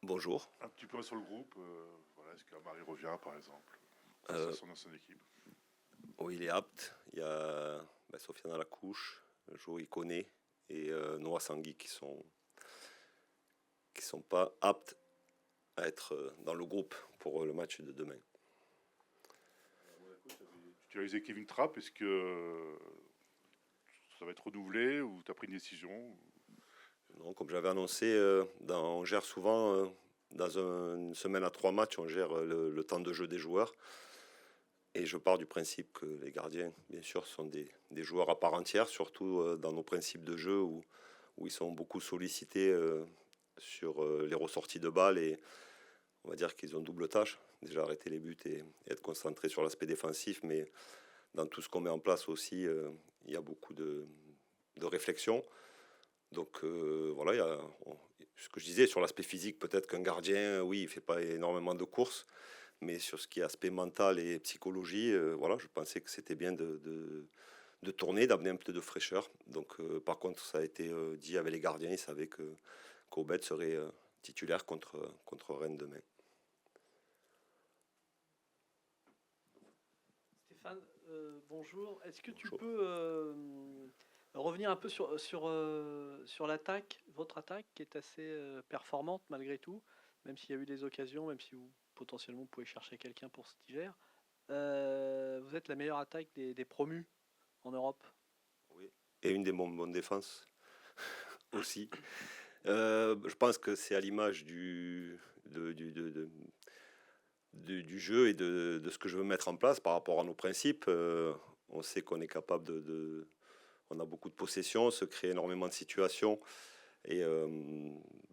Bonjour. Un petit peu sur le groupe, voilà, est-ce qu'Amari revient par exemple face à Euh, son ancienne équipe? oui, il est apte. Il y a Sofiane Alacouche, Joe Iconé et Noah Sangui qui sont pas aptes à être dans le groupe pour le match de demain. Monaco, tu as usé Kevin Trapp, est-ce que ça va être renouvelé ou tu as pris une décision? Donc, comme j'avais annoncé, on gère souvent, dans une semaine à 3 matchs, on gère le temps de jeu des joueurs. Et je pars du principe que les gardiens, bien sûr, sont des joueurs à part entière, surtout dans nos principes de jeu où ils sont beaucoup sollicités sur les ressorties de balles et on va dire qu'ils ont double tâche. Déjà arrêter les buts et être concentré sur l'aspect défensif, mais dans tout ce qu'on met en place aussi, il y a beaucoup de réflexion. Donc voilà, ce que je disais sur l'aspect physique, peut-être qu'un gardien, oui, il ne fait pas énormément de courses, mais sur ce qui est aspect mental et psychologie, voilà, je pensais que c'était bien de tourner, d'amener un peu de fraîcheur. Donc par contre, ça a été dit avec les gardiens, ils savaient que Corbett serait titulaire contre Rennes demain. Stéphane, bonjour. Est-ce que tu Bonjour. peux revenir un peu sur l'attaque, votre attaque qui est assez performante malgré tout, même s'il y a eu des occasions, même si vous potentiellement vous pouvez chercher quelqu'un pour cet hiver. Vous êtes la meilleure attaque des promus en Europe. Oui. Et une des bonnes défenses aussi. Je pense que c'est à l'image du jeu et de ce que je veux mettre en place par rapport à nos principes. On sait qu'on est capable on a beaucoup de possession, se crée énormément de situations. Et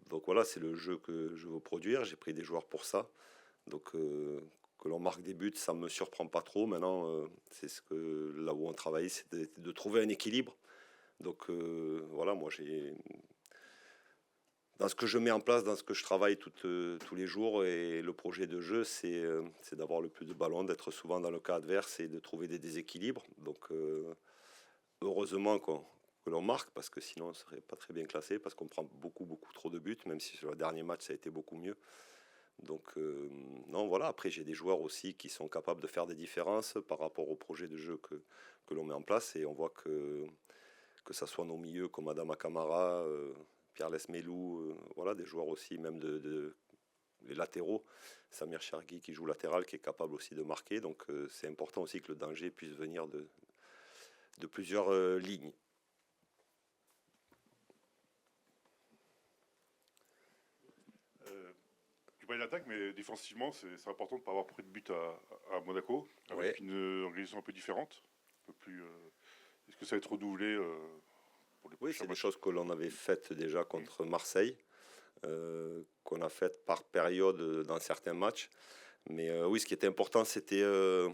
donc voilà, c'est le jeu que je veux produire. J'ai pris des joueurs pour ça. Donc que l'on marque des buts, ça ne me surprend pas trop. Maintenant, c'est là où on travaille, c'est de trouver un équilibre. Donc voilà, moi dans ce que je mets en place, dans ce que je travaille tous les jours, et le projet de jeu, c'est d'avoir le plus de ballons, d'être souvent dans le cas adverse et de trouver des déséquilibres. Donc heureusement que l'on marque, parce que sinon on ne serait pas très bien classé, parce qu'on prend beaucoup trop de buts, même si sur le dernier match ça a été beaucoup mieux. Donc non, voilà, après j'ai des joueurs aussi qui sont capables de faire des différences par rapport au projet de jeu que l'on met en place, et on voit que ça soit nos milieux comme Adama Kamara, Pierre Lesmelou, voilà, des joueurs aussi, même les latéraux, Samir Chergui qui joue latéral, qui est capable aussi de marquer. Donc c'est important aussi que le danger puisse venir de plusieurs lignes. Euh, Tu parlais d'attaque, mais défensivement, c'est important de ne pas avoir pris de but à Monaco, Ouais. avec une organisation un peu différente. Un peu plus, est-ce que ça va être renouvelé pour les Oui, prochains c'est des matchs? choses que l'on avait faites déjà contre Marseille, qu'on a faites par période dans certains matchs. Mais oui, ce qui était important, c'était de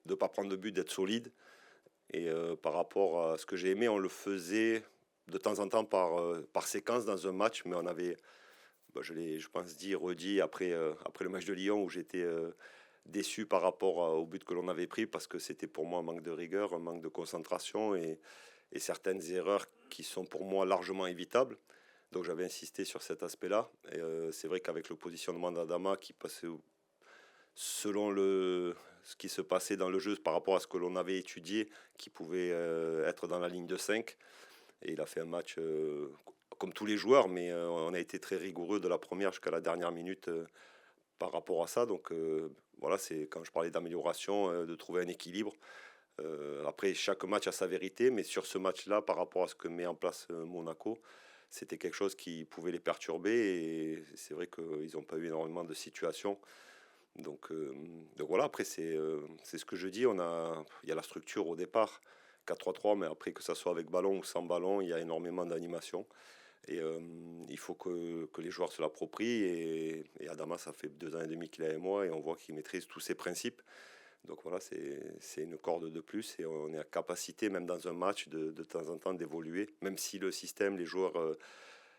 ne pas prendre de but, d'être solide. Et par rapport à ce que j'ai aimé, on le faisait de temps en temps par séquence dans un match, mais on avait, je l'ai, je pense, dit, redit après le match de Lyon où j'étais déçu par rapport au but que l'on avait pris parce que c'était pour moi un manque de rigueur, un manque de concentration et certaines erreurs qui sont pour moi largement évitables. Donc j'avais insisté sur cet aspect-là. Et c'est vrai qu'avec le positionnement d'Adama qui passait selon ce qui se passait dans le jeu par rapport à ce que l'on avait étudié, qui pouvait être dans la ligne de 5. Et il a fait un match comme tous les joueurs, mais on a été très rigoureux de la première jusqu'à la dernière minute par rapport à ça. Donc voilà, c'est quand je parlais d'amélioration, de trouver un équilibre. Après, chaque match a sa vérité, mais sur ce match-là, par rapport à ce que met en place Monaco, c'était quelque chose qui pouvait les perturber. Et c'est vrai qu'ils n'ont pas eu énormément de situations. Donc voilà, après, c'est ce que je dis. Il y a la structure au départ, 4-3-3, mais après, que ça soit avec ballon ou sans ballon, il y a énormément d'animation. Et il faut que les joueurs se l'approprient. Et Adama, ça fait 2 ans et demi qu'il est avec moi et on voit qu'il maîtrise tous ses principes. Donc voilà, c'est une corde de plus et on est à capacité, même dans un match, de temps en temps d'évoluer. Même si le système, les joueurs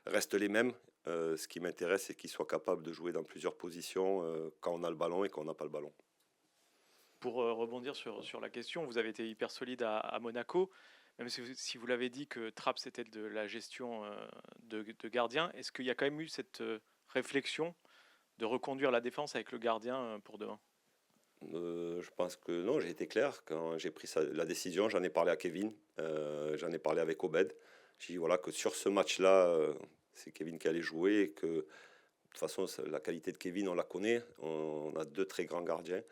restent les mêmes, ce qui m'intéresse, c'est qu'ils soient capables de jouer dans plusieurs positions quand on a le ballon et quand on n'a pas le ballon. Pour rebondir sur la question, vous avez été hyper solide à Monaco, même si vous l'avez dit que Trapp c'était de la gestion de gardien. Est-ce qu'il y a quand même eu cette réflexion de reconduire la défense avec le gardien pour demain? Je pense que non, j'ai été clair. Quand j'ai pris la décision, j'en ai parlé à Kevin, j'en ai parlé avec Obed. J'ai dit voilà, que sur ce match-là, c'est Kevin qui allait jouer et que de toute façon, la qualité de Kevin, on la connaît. On a deux très grands gardiens.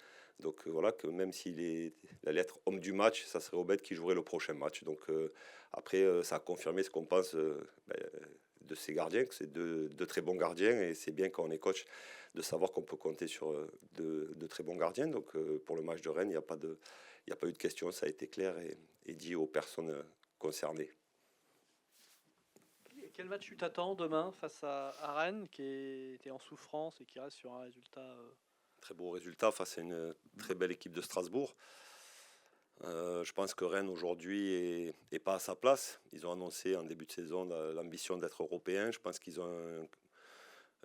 Donc voilà, que même s'il allait être homme du match, ça serait Obed qui jouerait le prochain match. Donc après, ça a confirmé ce qu'on pense de ces gardiens, que c'est deux très bons gardiens. Et c'est bien quand on est coach de savoir qu'on peut compter sur de très bons gardiens. Donc pour le match de Rennes, il n'y a pas eu de question, ça a été clair et dit aux personnes concernées. Quel match tu t'attends demain face à Rennes, qui était en souffrance et qui reste sur un résultat Très beau résultat face à une très belle équipe de Strasbourg. Je pense que Rennes aujourd'hui est pas à sa place. Ils ont annoncé en début de saison l'ambition d'être européens. Je pense qu'ils ont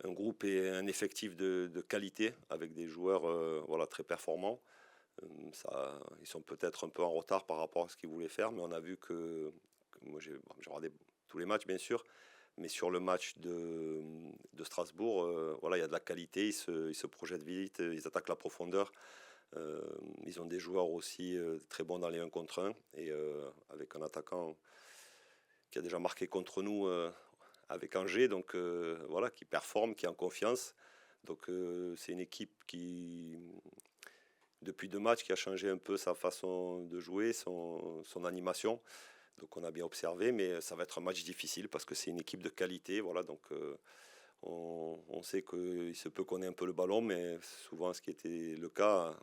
un groupe et un effectif de qualité avec des joueurs voilà, très performants. Ils sont peut-être un peu en retard par rapport à ce qu'ils voulaient faire, mais on a vu que moi j'ai regardé tous les matchs bien sûr, mais sur le match de Strasbourg, voilà, il y a de la qualité, ils se projettent vite, ils attaquent la profondeur. Ils ont des joueurs aussi très bons dans les 1 contre 1 et avec un attaquant qui a déjà marqué contre nous avec Angers, donc voilà, qui performe, qui est en confiance. Donc c'est une équipe qui, depuis 2 matchs, qui a changé un peu sa façon de jouer, son animation. Donc on a bien observé, mais ça va être un match difficile parce que c'est une équipe de qualité. Voilà, donc on sait qu'il se peut qu'on ait un peu le ballon, mais souvent ce qui était le cas,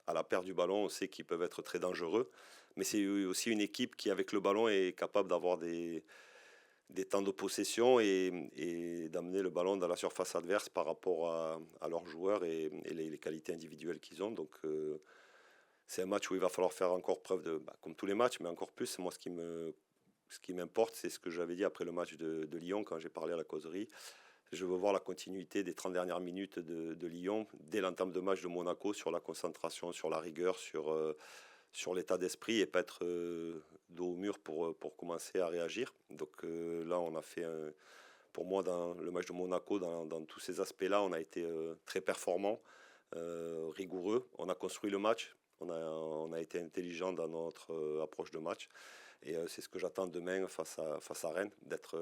à la perte du ballon, on sait qu'ils peuvent être très dangereux. Mais c'est aussi une équipe qui, avec le ballon, est capable d'avoir des temps de possession et d'amener le ballon dans la surface adverse par rapport à leurs joueurs et les qualités individuelles qu'ils ont. Donc c'est un match où il va falloir faire encore preuve comme tous les matchs, mais encore plus, moi ce qui m'importe, c'est ce que j'avais dit après le match de Lyon quand j'ai parlé à la causerie. Je veux voir la continuité des 30 dernières minutes de Lyon dès l'entame de match de Monaco sur la concentration, sur la rigueur, sur l'état d'esprit et pas être dos au mur pour commencer à réagir. Donc là, on a fait, pour moi, dans le match de Monaco, dans tous ces aspects-là, on a été très performant, rigoureux. On a construit le match, on a été intelligent dans notre approche de match. Et c'est ce que j'attends demain face à Rennes, d'être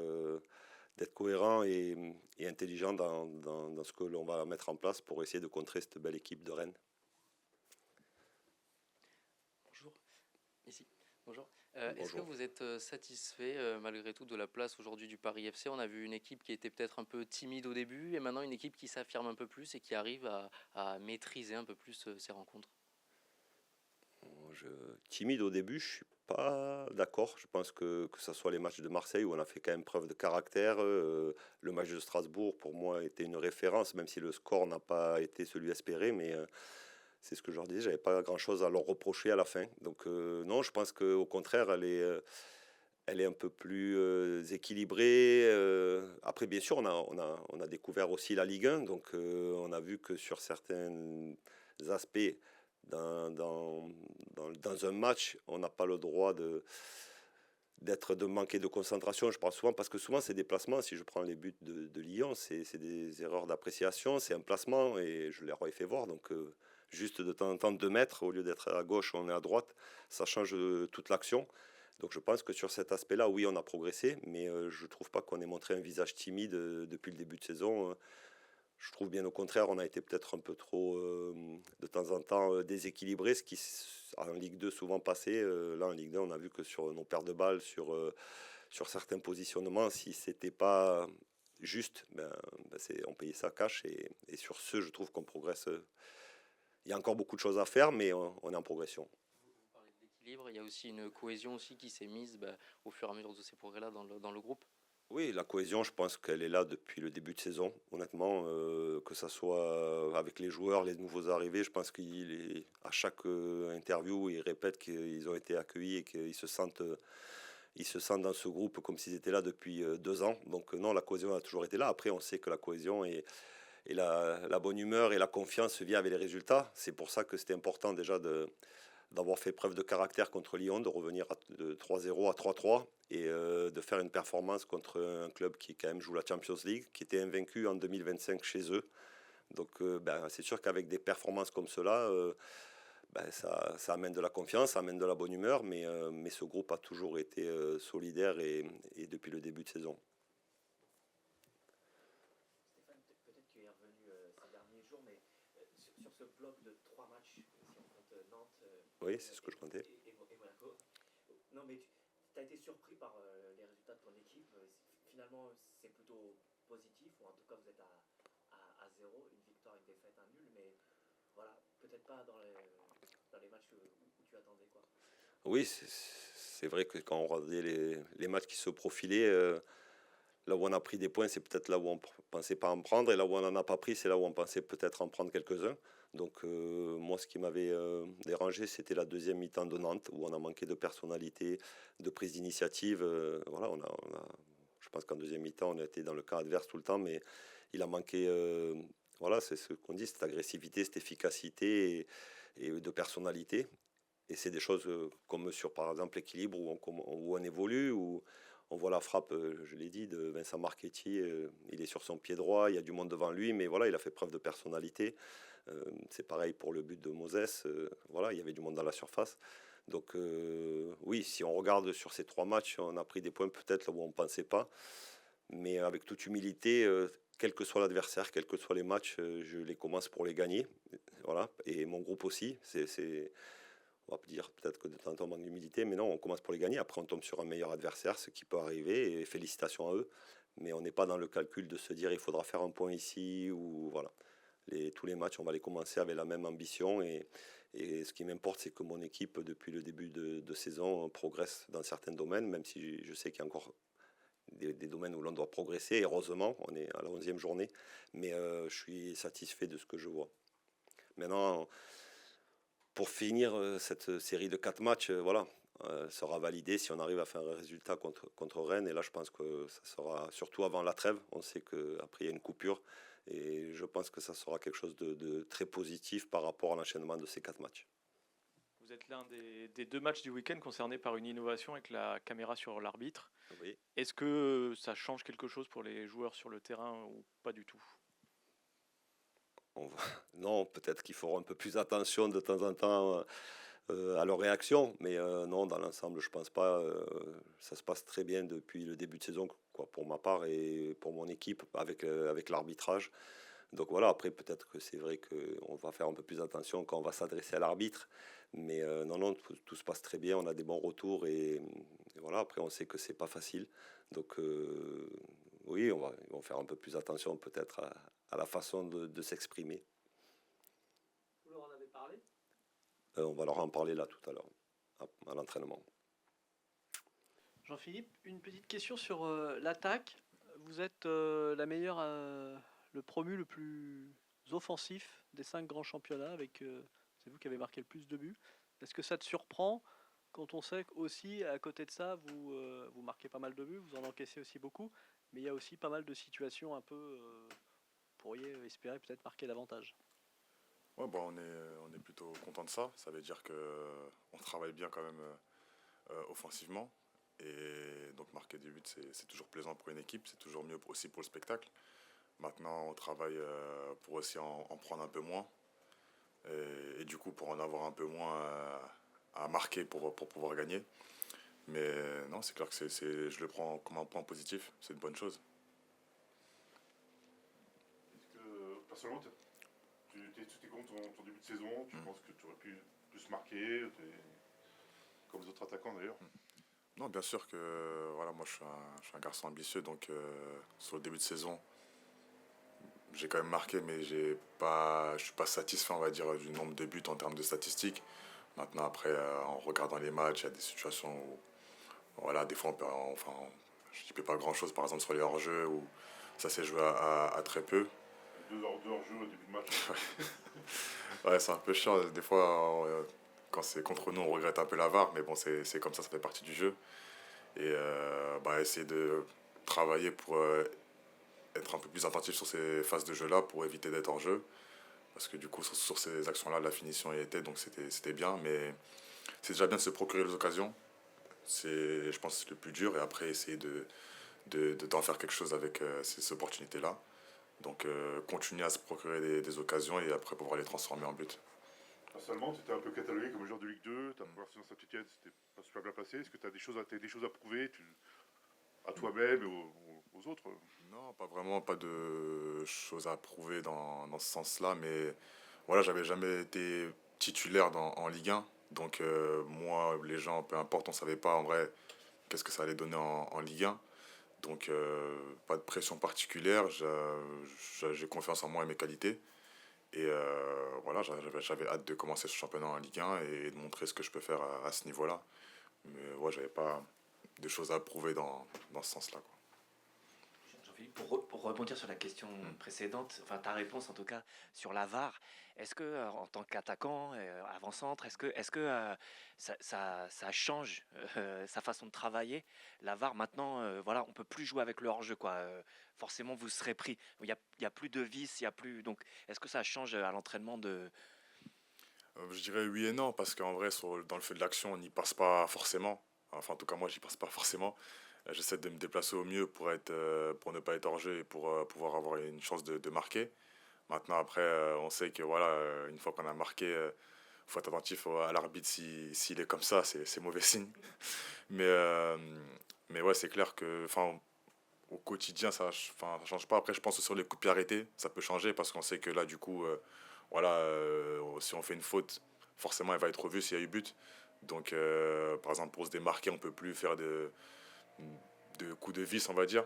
cohérent et intelligent dans ce que l'on va mettre en place pour essayer de contrer cette belle équipe de Rennes. Bonjour. Ici. Bonjour. Est-ce que vous êtes satisfait malgré tout de la place aujourd'hui du Paris FC? On a vu une équipe qui était peut-être un peu timide au début et maintenant une équipe qui s'affirme un peu plus et qui arrive à maîtriser un peu plus ses rencontres. Timide au début, je suis pas d'accord. Je pense que ce soit les matchs de Marseille où on a fait quand même preuve de caractère. Le match de Strasbourg, pour moi, était une référence, même si le score n'a pas été celui espéré. Mais c'est ce que je leur disais, j'avais pas grand-chose à leur reprocher à la fin. Donc non, je pense qu'au contraire, elle est un peu plus équilibrée. Après, bien sûr, on a découvert aussi la Ligue 1. Donc on a vu que sur certains aspects, dans un match, on n'a pas le droit de manquer de concentration. Je parle souvent parce que souvent c'est des placements. Si je prends les buts de Lyon, c'est des erreurs d'appréciation, c'est un placement et je leur ai fait voir. Donc juste de temps en temps 2 mètres au lieu d'être à gauche, on est à droite, ça change toute l'action. Donc je pense que sur cet aspect-là, oui, on a progressé, mais je ne trouve pas qu'on ait montré un visage timide depuis le début de saison. Je trouve bien au contraire, on a été peut-être un peu trop, de temps en temps, déséquilibré, ce qui en Ligue 2 souvent passé. Là, en Ligue 2, on a vu que sur nos pertes de balles, sur certains positionnements, si c'était pas juste, on payait ça cash. Et sur ce, je trouve qu'on progresse. Il y a encore beaucoup de choses à faire, mais on est en progression. Vous parlez de l'équilibre, il y a aussi une cohésion aussi qui s'est mise au fur et à mesure de ces progrès-là dans le groupe. Oui, la cohésion, je pense qu'elle est là depuis le début de saison, honnêtement, que ça soit avec les joueurs, les nouveaux arrivés. Je pense qu'à chaque interview, ils répètent qu'ils ont été accueillis et qu'ils se sentent dans ce groupe comme s'ils étaient là depuis 2 ans. Donc non, la cohésion a toujours été là. Après, on sait que la cohésion et la bonne humeur et la confiance viennent avec les résultats. C'est pour ça que c'était important déjà d'avoir fait preuve de caractère contre Lyon, de revenir de 3-0 à 3-3 et de faire une performance contre un club qui quand même joue la Champions League, qui était invaincu en 2025 chez eux. Donc c'est sûr qu'avec des performances comme cela, ça amène de la confiance, ça amène de la bonne humeur, mais ce groupe a toujours été solidaire et depuis le début de saison. Stéphane, peut-être qu'il est revenu ces derniers jours, mais sur ce bloc de 3 matchs, si on compte Nantes Oui, c'est ce que je comptais. et Monaco, non mais tu as été surpris par les résultats de ton équipe. Finalement, c'est plutôt positif, ou en tout cas vous êtes à 0, une victoire, une défaite, un nul, mais voilà, peut-être pas dans les matchs où tu attendais quoi. Oui, c'est vrai que quand on regardait les matchs qui se profilaient, là où on a pris des points, c'est peut-être là où on ne pensait pas en prendre, et là où on n'en a pas pris, c'est là où on pensait peut-être en prendre quelques-uns. Donc moi, ce qui m'avait dérangé, c'était la deuxième mi-temps de Nantes, où on a manqué de personnalité, de prise d'initiative. Voilà, je pense qu'en deuxième mi-temps, on a été dans le cas adverse tout le temps, mais il a manqué, voilà, c'est ce qu'on dit, cette agressivité, cette efficacité et de personnalité. Et c'est des choses comme sur, par exemple, l'équilibre où on évolue, où on voit la frappe, je l'ai dit, de Vincent Marchetti. Il est sur son pied droit, il y a du monde devant lui, mais voilà, il a fait preuve de personnalité. C'est pareil pour le but de Moses. Voilà, il y avait du monde dans la surface. Donc oui, si on regarde sur ces 3 matchs, on a pris des points peut-être là où on ne pensait pas. Mais avec toute humilité, quel que soit l'adversaire, quels que soient les matchs, je les commence pour les gagner. Voilà, et mon groupe aussi. On va dire peut-être que de temps en temps on manque d'humilité, mais non, on commence pour les gagner. Après, on tombe sur un meilleur adversaire, ce qui peut arriver, et félicitations à eux. Mais on n'est pas dans le calcul de se dire il faudra faire un point ici, ou voilà. Tous les matchs, on va les commencer avec la même ambition. Et ce qui m'importe, c'est que mon équipe, depuis le début de saison, progresse dans certains domaines, même si je sais qu'il y a encore des domaines où l'on doit progresser. Et heureusement, on est à la 11e journée, mais je suis satisfait de ce que je vois. Maintenant, pour finir cette série de 4 matchs, voilà, sera validée si on arrive à faire un résultat contre Rennes. Et là, je pense que ça sera surtout avant la trêve. On sait qu'après, il y a une coupure. Et je pense que ça sera quelque chose de très positif par rapport à l'enchaînement de ces 4 matchs. Vous êtes l'un des 2 matchs du week-end concernés par une innovation avec la caméra sur l'arbitre. Oui. Est-ce que ça change quelque chose pour les joueurs sur le terrain ou pas du tout ? Non, peut-être qu'ils feront un peu plus attention de temps en temps à leur réaction, mais non, dans l'ensemble, je pense pas. Ça se passe très bien depuis le début de saison, quoi, pour ma part et pour mon équipe, avec l'arbitrage. Donc voilà, après, peut-être que c'est vrai qu'on va faire un peu plus attention quand on va s'adresser à l'arbitre, mais non, tout se passe très bien, on a des bons retours, et voilà, après, on sait que c'est pas facile. Donc oui, ils vont faire un peu plus attention peut-être à la façon de s'exprimer. Vous leur en avez parlé ? On va leur en parler là tout à l'heure, à l'entraînement. Jean-Philippe, une petite question sur l'attaque. Vous êtes la meilleure, le promu le plus offensif des 5 grands championnats. C'est vous qui avez marqué le plus de buts. Est-ce que ça te surprend quand on sait qu'aussi, à côté de ça, vous marquez pas mal de buts, vous en encaissez aussi beaucoup, mais il y a aussi pas mal de situations un peu, vous pourriez espérer peut-être marquer davantage. Ouais, bon, on est plutôt content de ça. Ça veut dire qu'on travaille bien quand même offensivement. Et donc marquer des buts, c'est toujours plaisant pour une équipe. C'est toujours mieux aussi pour le spectacle. Maintenant, on travaille pour aussi en prendre un peu moins. Et du coup, pour en avoir un peu moins à marquer pour pouvoir gagner. Mais non, c'est clair que je le prends comme un point positif. C'est une bonne chose. Est-ce que, personnellement, tu es contre ton début de saison? Tu penses que tu aurais pu plus marquer, comme les autres attaquants d'ailleurs? Non, bien sûr que voilà, moi je suis un garçon ambitieux, donc sur le début de saison, j'ai quand même marqué, mais je suis pas satisfait, on va dire, du nombre de buts en termes de statistiques. Maintenant, après, en regardant les matchs, il y a des situations où, voilà, des fois, je ne dis pas grand-chose, par exemple sur les hors-jeux, où ça s'est joué à très peu. 2 hors-jeu au début de match. Ouais, c'est un peu chiant, des fois, quand c'est contre nous, on regrette un peu la VAR, mais bon, c'est comme ça fait partie du jeu. Et essayer de travailler pour être un peu plus attentif sur ces phases de jeu-là, pour éviter d'être hors jeu. parce que du coup, sur ces actions-là, la finition y était, donc c'était bien. Mais c'est déjà bien de se procurer les occasions. C'est, je pense, le plus dur. Et après, essayer d'en faire quelque chose avec ces opportunités-là. Donc, continuer à se procurer des occasions et après pouvoir les transformer en but. Personnellement, tu étais un peu catalogué comme joueur de Ligue 2, ta première saison à Saint-Etienne, c'était pas super bien passé. Est-ce que tu as des choses à prouver à toi-même et aux autres? Non, pas vraiment, pas de choses à prouver dans ce sens-là, mais voilà, j'avais jamais été titulaire en Ligue 1, donc moi, les gens, peu importe, on savait pas en vrai qu'est-ce que ça allait donner en Ligue 1, donc pas de pression particulière, j'ai confiance en moi et mes qualités, et voilà, j'avais hâte de commencer ce championnat en Ligue 1 et de montrer ce que je peux faire à ce niveau-là, mais ouais, j'avais pas de choses à prouver dans ce sens-là, quoi. Jean-Philippe, pour rebondir sur la question précédente, enfin ta réponse en tout cas sur la VAR, est-ce que en tant qu'attaquant, avant-centre, est-ce que ça change sa façon de travailler? La VAR maintenant, voilà, on peut plus jouer avec le hors-jeu quoi. Forcément, vous serez pris. Il y a plus de vis, il y a plus. Donc, est-ce que ça change à l'entraînement de? Je dirais oui et non, parce qu'en vrai, dans le feu de l'action, on n'y passe pas forcément. Enfin, en tout cas, moi, j'y passe pas forcément. J'essaie de me déplacer au mieux pour ne pas être hors jeu et pour pouvoir avoir une chance de marquer. Maintenant, après, on sait que voilà, une fois qu'on a marqué, faut être attentif à l'arbitre s'il est comme ça, c'est mauvais signe. Mais, euh, mais ouais, c'est clair que enfin, au quotidien, ça change pas. Après, je pense que sur les coups de pied arrêtés, ça peut changer parce qu'on sait que là, du coup, voilà, si on fait une faute, forcément, elle va être revue s'il y a eu but. Donc, par exemple, pour se démarquer, on peut plus faire de coups de vis, on va dire.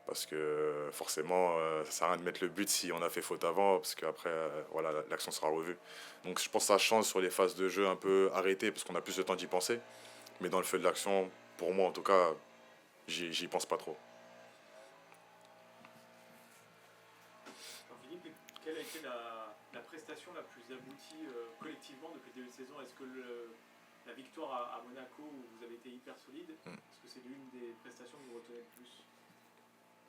Parce que forcément, ça sert à rien de mettre le but si on a fait faute avant, parce qu'après, voilà, l'action sera revue. Donc je pense que ça change sur les phases de jeu un peu arrêtées, parce qu'on a plus le temps d'y penser. Mais dans le feu de l'action, pour moi en tout cas, j'y pense pas trop. Jean-Philippe, quelle a été la prestation la plus aboutie collectivement depuis le début de saison? Est-ce que la victoire à Monaco, où vous avez été hyper solide, est-ce que c'est l'une des prestations que vous retenez le plus?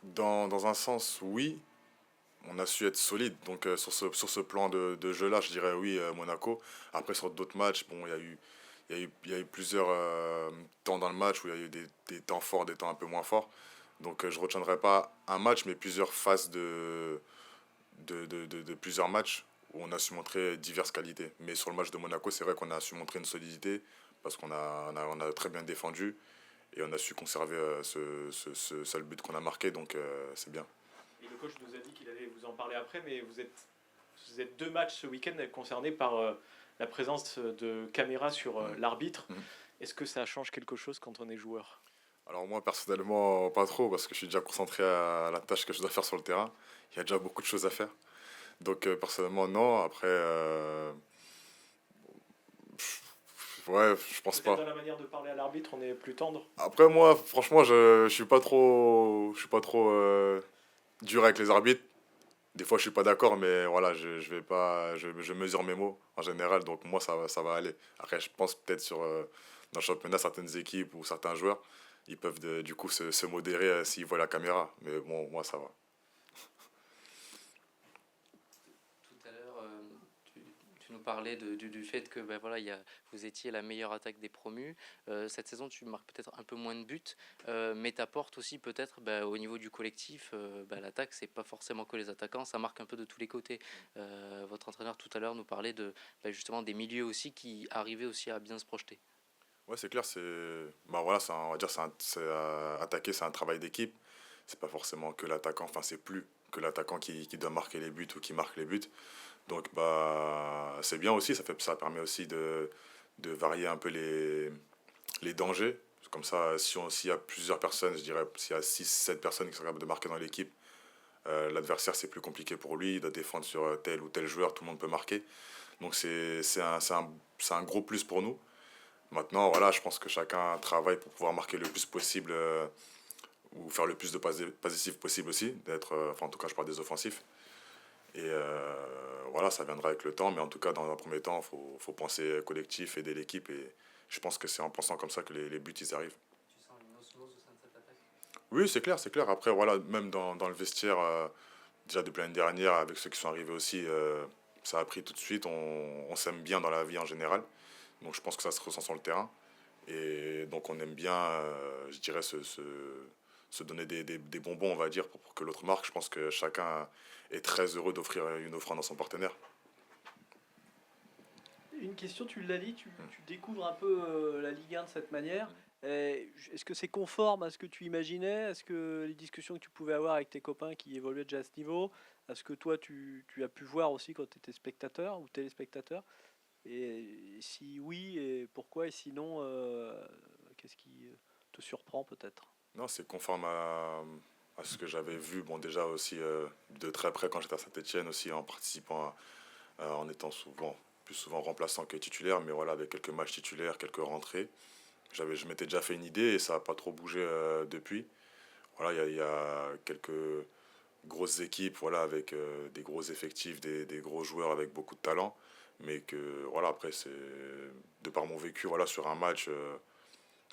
Dans un sens, oui, on a su être solide. Donc sur ce plan de jeu-là, je dirais oui, Monaco. Après, sur d'autres matchs, bon, il y a eu plusieurs temps dans le match où il y a eu des temps forts, des temps un peu moins forts. Donc je ne retiendrai pas un match, mais plusieurs phases de plusieurs matchs où on a su montrer diverses qualités. Mais sur le match de Monaco, c'est vrai qu'on a su montrer une solidité parce on a très bien défendu et on a su conserver ce seul but qu'on a marqué, donc c'est bien. Et le coach nous a dit qu'il allait vous en parler après, mais vous êtes deux matchs ce week-end concernés par la présence de caméras sur l'arbitre. Est-ce que ça change quelque chose quand on est joueur? Alors moi personnellement pas trop parce que je suis déjà concentré à la tâche que je dois faire sur le terrain. Il y a déjà beaucoup de choses à faire. Donc personnellement non. Après ouais, je pense Peut-être pas. dans la manière de parler à l'arbitre, on est plus tendre. Après moi franchement je suis pas trop dur avec les arbitres. Des fois je suis pas d'accord mais voilà, je vais pas je mesure mes mots en général donc moi ça va aller. Après je pense peut-être dans le championnat certaines équipes ou certains joueurs ils peuvent du coup se modérer s'ils voient la caméra mais bon moi ça va. Tout à l'heure, tu nous parlais du fait que ben voilà, vous étiez la meilleure attaque des promus. Cette saison, tu marques peut-être un peu moins de buts, mais tu apportes aussi peut-être au niveau du collectif. L'attaque, c'est pas forcément que les attaquants, ça marque un peu de tous les côtés. Votre entraîneur tout à l'heure nous parlait justement des milieux aussi qui arrivaient aussi à bien se projeter. Ouais, c'est clair, bah voilà, on va dire attaquer, c'est un travail d'équipe. C'est pas forcément que l'attaquant, enfin c'est plus que l'attaquant qui doit marquer les buts ou qui marque les buts. Donc bah c'est bien aussi, ça permet aussi de varier un peu les dangers. Comme ça, s'il y a plusieurs personnes, je dirais, s'il y a 6 7 personnes qui sont capables de marquer dans l'équipe, l'adversaire c'est plus compliqué pour lui, il doit défendre sur tel ou tel joueur, tout le monde peut marquer. Donc c'est un gros plus pour nous. Maintenant, voilà, je pense que chacun travaille pour pouvoir marquer le plus possible ou faire le plus de passes décisives possible aussi, enfin en tout cas je parle des offensifs. Et voilà, ça viendra avec le temps, mais en tout cas dans un premier temps, faut penser collectif, aider l'équipe et je pense que c'est en pensant comme ça que les buts ils arrivent. Tu sens une osmose au sein de cette attaque? Oui, c'est clair, c'est clair. Après, voilà, même dans le vestiaire, déjà depuis l'année dernière, avec ceux qui sont arrivés aussi, ça a pris tout de suite. On s'aime bien dans la vie en général. Donc je pense que ça se ressent sur le terrain. Et donc on aime bien, je dirais, se donner des bonbons, on va dire, pour que l'autre marque. Je pense que chacun est très heureux d'offrir une offrande à son partenaire. Une question, tu l'as dit, tu découvres un peu la Ligue 1 de cette manière. Est-ce que c'est conforme à ce que tu imaginais? Est-ce que les discussions que tu pouvais avoir avec tes copains qui évoluaient déjà à ce niveau, est-ce que toi tu as pu voir aussi quand tu étais spectateur ou téléspectateur? Et si oui, et pourquoi? Et sinon, qu'est-ce qui te surprend peut-être? Non, c'est conforme à ce que j'avais vu. Bon, déjà aussi de très près quand j'étais à Saint-Etienne, aussi en participant, en étant plus souvent remplaçant que titulaire, mais voilà, avec quelques matchs titulaires, quelques rentrées. Je m'étais déjà fait une idée et ça n'a pas trop bougé depuis. Voilà, il y a quelques grosses équipes, voilà, avec des gros effectifs, des gros joueurs avec beaucoup de talent. Mais que, voilà, après, de par mon vécu, voilà, sur un match,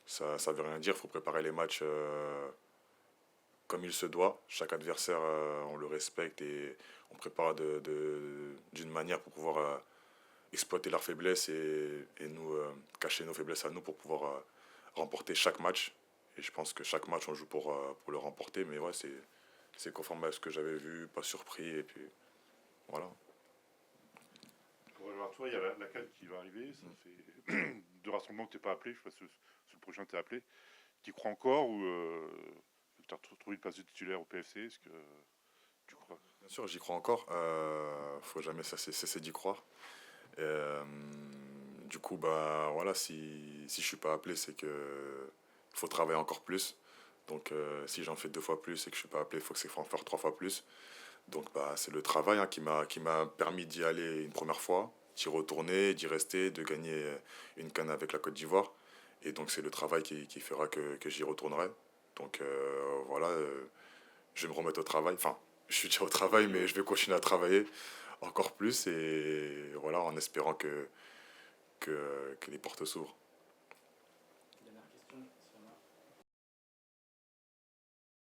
ça ne veut rien dire. Il faut préparer les matchs comme il se doit. Chaque adversaire, on le respecte et on prépare d'une manière pour pouvoir exploiter leurs faiblesses et nous cacher nos faiblesses à nous pour pouvoir remporter chaque match. Et je pense que chaque match, on joue pour le remporter. Mais ouais, c'est conforme à ce que j'avais vu, pas surpris. Et puis voilà. Pour aller voir toi, il y a la CAN qui va arriver. Ça fait 2 rassemblements que tu n'es pas appelé. Je ne sais pas si le prochain t'es appelé. Tu y crois encore ou tu as trouvé une place de titulaire au PFC? Est-ce que tu crois? Bien sûr, j'y crois encore. Faut jamais cesser d'y croire. Du coup, bah voilà, si je suis pas appelé, c'est que il faut travailler encore plus. Donc, si j'en fais 2 fois plus et que je suis pas appelé, il faut que c'est en faire 3 fois plus. Donc, bah c'est le travail hein, qui m'a permis d'y aller une première fois, d'y retourner, d'y rester, de gagner une CAN avec la Côte d'Ivoire. Et donc, c'est le travail qui fera que j'y retournerai. Donc, voilà, je vais me remettre au travail. Enfin, je suis déjà au travail, mais je vais continuer à travailler encore plus et voilà, en espérant que les portes s'ouvrent.